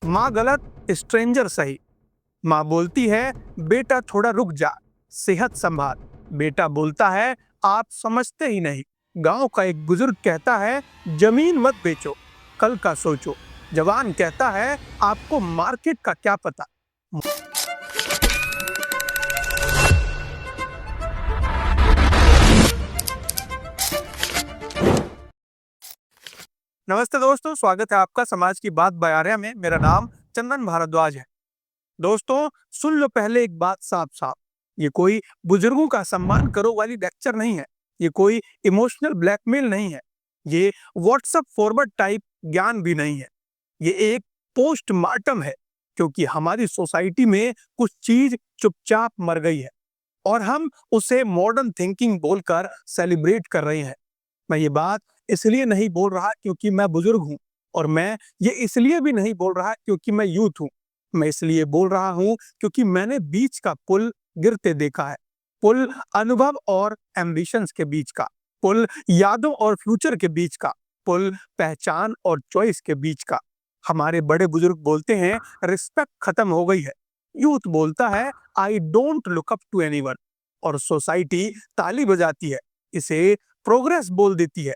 माँ गलत, स्ट्रेंजर सही। माँ बोलती है बेटा थोड़ा रुक जा, सेहत संभाल। बेटा बोलता है आप समझते ही नहीं। गांव का एक बुजुर्ग कहता है जमीन मत बेचो, कल का सोचो। जवान कहता है आपको मार्केट का क्या पता। नमस्ते दोस्तों, स्वागत है आपका समाज की बात बयारिया में। मेरा नाम चंदन भारद्वाज है। दोस्तों सुन लो पहले एक बात साफ साफ, ये कोई बुजुर्गों का सम्मान करो वाली लेक्चर नहीं है। ये कोई इमोशनल ब्लैकमेल नहीं है। ये व्हाट्सएप फॉरवर्ड टाइप ज्ञान भी नहीं है। ये एक पोस्टमार्टम है, क्योंकि हमारी सोसाइटी में कुछ चीज चुपचाप मर गई है और हम उसे मॉडर्न थिंकिंग बोलकर सेलिब्रेट कर रहे हैं। मैं ये बात इसलिए नहीं बोल रहा क्योंकि मैं बुजुर्ग हूँ, और मैं ये इसलिए भी नहीं बोल रहा क्योंकि मैं यूथ हूँ। मैं इसलिए बोल रहा हूँ क्योंकि मैंने बीच का पुल गिरते देखा है। पुल अनुभव और एम्बिशंस के बीच का, पुल यादों और फ्यूचर के बीच का, पुल पहचान और चॉइस के बीच का। हमारे बड़े बुजुर्ग बोलते हैं रिस्पेक्ट खत्म हो गई है। यूथ बोलता है I don't look up to anyone, और सोसाइटी ताली बजाती है, इसे प्रोग्रेस बोल देती है।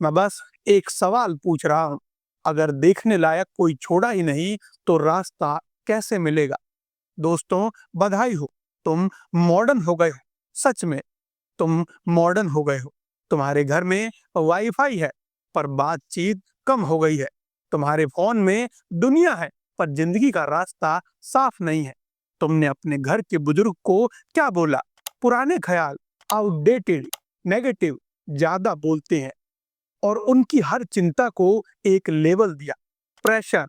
मैं बस एक सवाल पूछ रहा हूं, अगर देखने लायक कोई छोड़ा ही नहीं तो रास्ता कैसे मिलेगा? दोस्तों बधाई हो, तुम मॉडर्न हो गए हो। सच में तुम मॉडर्न हो गए हो। तुम्हारे घर में वाईफाई है पर बातचीत कम हो गई है। तुम्हारे फोन में दुनिया है पर जिंदगी का रास्ता साफ नहीं है। तुमने अपने घर के बुजुर्ग को क्या बोला? पुराने ख्याल, आउटडेटेड, नेगेटिव ज्यादा बोलते हैं, और उनकी हर चिंता को एक लेवल दिया। Pressure,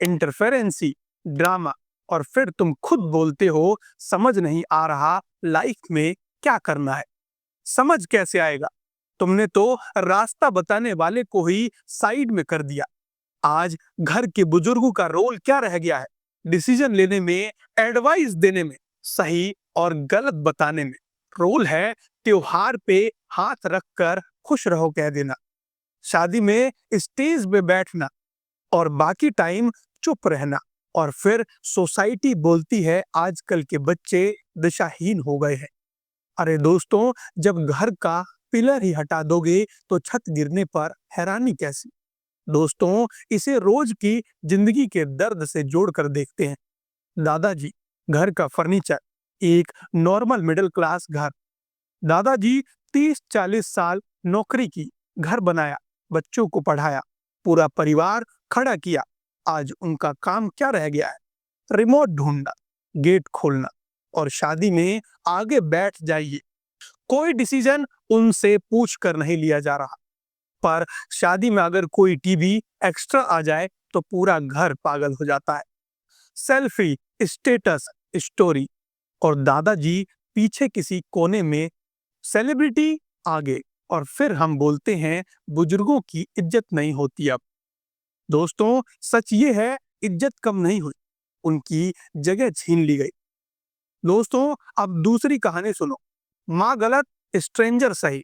interference, drama. और फिर तुम खुद बोलते हो समझ नहीं आ रहा लाइफ में क्या करना है। समझ कैसे आएगा? तुमने तो रास्ता बताने वाले को ही साइड में कर दिया। आज घर के बुजुर्गों का रोल क्या रह गया है? डिसीजन लेने में, एडवाइस देने में, सही और गलत बताने में। रोल है त्योहार पे हाथ रखकर खुश रहो कह देना, शादी में स्टेज पे बैठना, और बाकी टाइम चुप रहना। और फिर सोसाइटी बोलती है आजकल के बच्चे दिशाहीन हो गए हैं। अरे दोस्तों, जब घर का पिलर ही हटा दोगे तो छत गिरने पर हैरानी कैसी? दोस्तों इसे रोज की जिंदगी के दर्द से जोड़कर देखते हैं। दादाजी घर का फर्नीचर, एक नॉर्मल मिडिल क्लास घर। दादाजी 30-40 साल नौकरी की, घर बनाया, बच्चों को पढ़ाया, पूरा परिवार खड़ा किया। आज उनका काम क्या रह गया है? रिमोट ढूंढना, गेट खोलना, और शादी में आगे बैठ जाइए। कोई डिसीजन उनसे पूछ कर नहीं लिया जा रहा। पर शादी में अगर कोई टीवी एक्स्ट्रा आ जाए तो पूरा घर पागल हो जाता है। सेल्फी, स्टेटस, स्टोरी, और दादाजी पीछे किसी कोने में, सेलिब्रिटी आगे। और फिर हम बोलते हैं बुजुर्गों की इज्जत नहीं होती अब। दोस्तों सच ये है, इज्जत कम नहीं हुई, उनकी जगह छीन ली गई। दोस्तों अब दूसरी कहानी सुनो। माँ गलत, स्ट्रेंजर सही।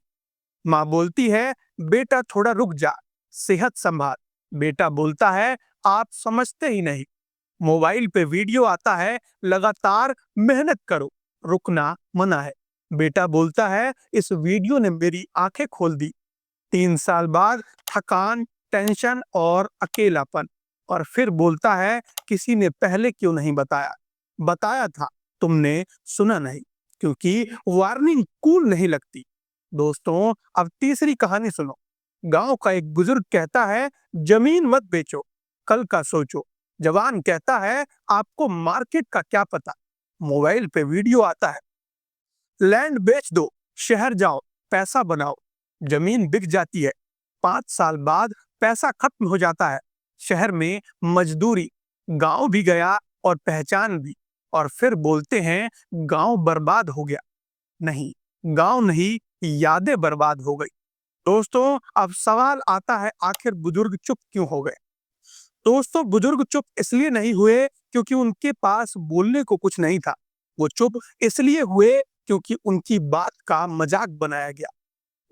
माँ बोलती है बेटा थोड़ा रुक जा, सेहत संभाल। बेटा बोलता है आप समझते ही नहीं। मोबाइल पे वीडियो आता है लगातार मेहनत करो, रुकना मना है। बेटा बोलता है इस वीडियो ने मेरी आंखें खोल दी। 3 साल बाद थकान, टेंशन और अकेलापन। और फिर बोलता है किसी ने पहले क्यों नहीं बताया? बताया था, तुमने सुना नहीं, क्योंकि वार्निंग कूल नहीं लगती। दोस्तों अब तीसरी कहानी सुनो। गांव का एक बुजुर्ग कहता है जमीन मत बेचो, कल का सोचो। जवान कहता है आपको मार्केट का क्या पता। मोबाइल पे वीडियो आता है लैंड बेच दो, शहर जाओ, पैसा बनाओ। जमीन बिक जाती है, 5 साल बाद पैसा खत्म हो जाता है। शहर में मजदूरी, गांव भी गया और पहचान भी। और फिर बोलते हैं गांव बर्बाद हो गया। नहीं, गांव नहीं, यादें बर्बाद हो गई। दोस्तों अब सवाल आता है आखिर बुजुर्ग चुप क्यों हो गए? दोस्तों बुजुर्ग चुप इसलिए नहीं हुए क्योंकि उनके पास बोलने को कुछ नहीं था। वो चुप इसलिए हुए क्योंकि उनकी बात का मजाक बनाया गया,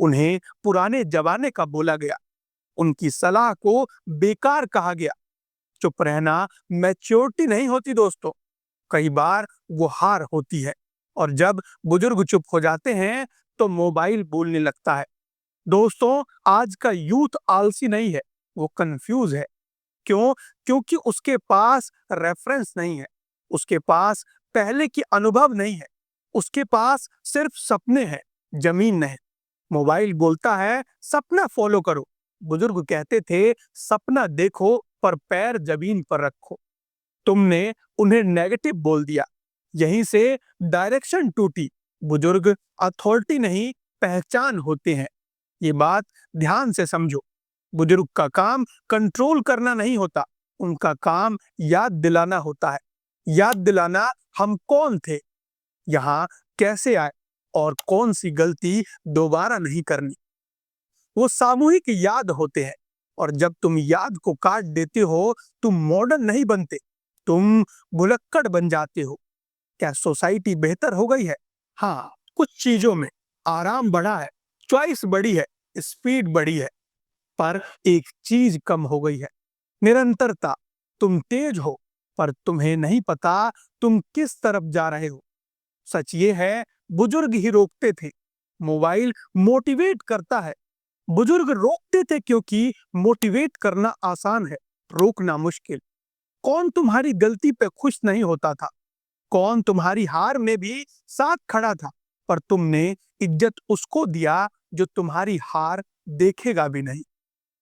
उन्हें पुराने जमाने का बोला गया, उनकी सलाह को बेकार कहा गया। चुप रहना मैच्योरिटी नहीं होती दोस्तों, कई बार वो हार होती है। और जब बुजुर्ग चुप हो जाते हैं तो मोबाइल बोलने लगता है। दोस्तों, आज का यूथ आलसी नहीं है, वो कंफ्यूज है। क्यों? क्योंकि उसके पास रेफरेंस नहीं है, उसके पास पहले की अनुभव नहीं है, उसके पास सिर्फ सपने हैं, जमीन नहीं। मोबाइल बोलता है सपना फॉलो करो, बुजुर्ग कहते थे सपना देखो पर पैर जमीन पर रखो। तुमने उन्हें नेगेटिव बोल दिया, यहीं से डायरेक्शन टूटी। बुजुर्ग अथॉरिटी नहीं, पहचान होते हैं। ये बात ध्यान से समझो। बुजुर्ग का काम कंट्रोल करना नहीं होता, उनका काम याद दिलाना होता है। याद दिलाना हम कौन थे, यहाँ कैसे आए, और कौन सी गलती दोबारा नहीं करनी। वो सामूहिक याद होते हैं। और जब तुम याद को काट देते हो, तुम मॉडर्न नहीं बनते, तुम भुलक्कड़ बन जाते हो। क्या सोसाइटी बेहतर हो गई है? हाँ, कुछ चीजों में आराम बढ़ा है, चॉइस बढ़ी है, स्पीड बढ़ी है, पर एक चीज कम हो गई है, निरंतरता। तुम तेज हो, पर तुम्हें नहीं पता तुम किस तरफ जा रहे हो। सच ये है, बुजुर्ग ही रोकते थे, मोबाइल मोटिवेट करता है। बुजुर्ग रोकते थे क्योंकि मोटिवेट करना आसान है, रोकना मुश्किल। कौन तुम्हारी गलती पे खुश नहीं होता था? कौन तुम्हारी हार में भी साथ खड़ा था? पर तुमने इज्जत उसको दिया जो तुम्हारी हार देखेगा भी नहीं।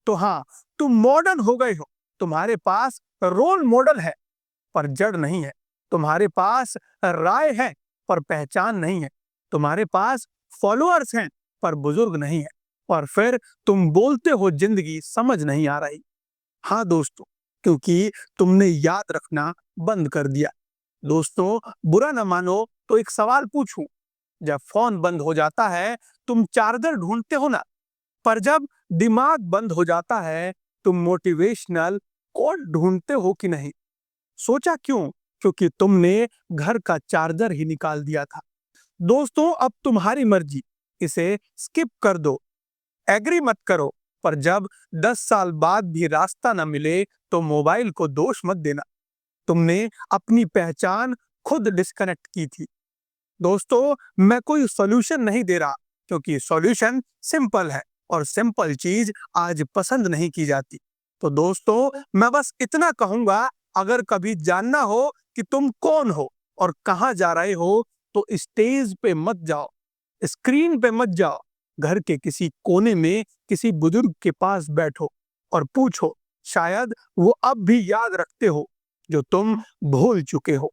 तो हाँ, तुम मॉडर्न हो गए हो, तुम्हारे पास रोल मॉडल है पर जड़ नहीं है, तुम्हारे पास राय है पर पहचान नहीं है, तुम्हारे पास फॉलोअर्स हैं पर बुजुर्ग नहीं है, और फिर तुम बोलते हो जिंदगी समझ नहीं आ रही। हाँ दोस्तों, क्योंकि तुमने याद रखना बंद कर दिया। दोस्तों, बुरा न मानो तो एक सवाल पूछूं। जब फोन बंद हो जाता है, तुम चार्जर ढूंढते हो ना, पर जब दिमाग बंद हो जाता है, तुम मोटिवेशनल कोट ढूंढते हो कि नहीं? सोचा क्यों? क्योंकि तुमने घर का चार्जर ही निकाल दिया था। दोस्तों, अब तुम्हारी मर्जी, इसे स्किप कर दो, एग्री मत करो, पर जब 10 साल बाद भी रास्ता न मिले तो मोबाइल को दोष मत देना। तुमने अपनी पहचान खुद डिस्कनेक्ट की थी। दोस्तों, मैं कोई सॉल्यूशन नहीं दे रहा, क्योंकि सॉल्यूशन सिंपल है और सिंपल चीज आज पसंद नहीं की जाती। तो दोस्तों, मैं बस इतना कहूंगा, अगर कभी जानना हो कि तुम कौन हो और कहां जा रहे हो, तो स्टेज पे मत जाओ, स्क्रीन पे मत जाओ, घर के किसी कोने में किसी बुजुर्ग के पास बैठो और पूछो, शायद वो अब भी याद रखते हो जो तुम भूल चुके हो।